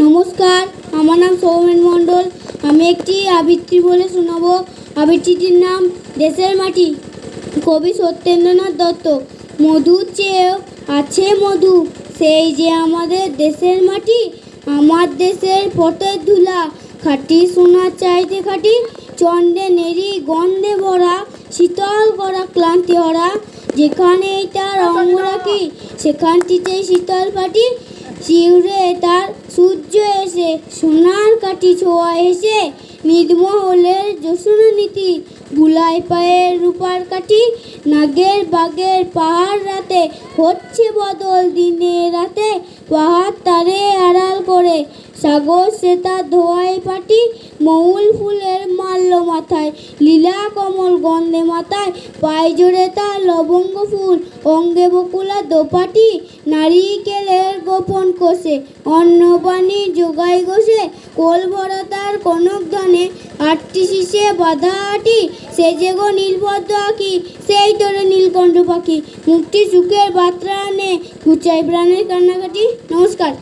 নমস্কার, আমার নাম সৌমেন মণ্ডল। আমি একটি আবৃত্তি বলে শোনাবো। আবৃত্তিটির নাম দেশের মাটি। কবি সত্যেন্দ্রনাথ দত্ত। মধুর চেয়েও আছে মধু, সেই যে আমাদের দেশের মাটি। আমার দেশের পথের ধুলা, খাঁটি সোনার চাইতে খাঁটি। চন্দনেরই গন্ধে ভরা, শীতল করা ক্লান্তি হরা। যেখানেই তার অঙ্গ রাখি, সেখানটিতে শীতল পাটি। শিউরে তার সূর্য এসে, সোনার কাঠি ছোঁয়া এসে। নির্মহলের জ্যোৎস্না নীতি, বুলাই পায়ের রূপার কাঠি। নাগের বাগের পাহাড় রাতে, হচ্ছে বদল দিনে রাতে। পাহাড় তারে আড়াল করে, সাগর সে তার ধোয়ায় পাটি। মৌল ফুলের মাল্য মাথায়, লীলা কমল গন্ধে মাথায়। পায়ে জোরে তার লবঙ্গ ফুল, অঙ্গে বকুলা দোপাটি। নারিকেলের গোপন কোষে, অন্নপানি যোগাই গোষে। কোল ভরা তার কনক ধানে, আটটি শীষে বাঁধা আটি। সে যে গো নীলপদ্ম আঁকি, সেই তোরে নীলকণ্ঠ পাখি। মুক্তি সুখের বার্তা আনে, ঘুচাই প্রাণের কান্নাকাটি। নমস্কার।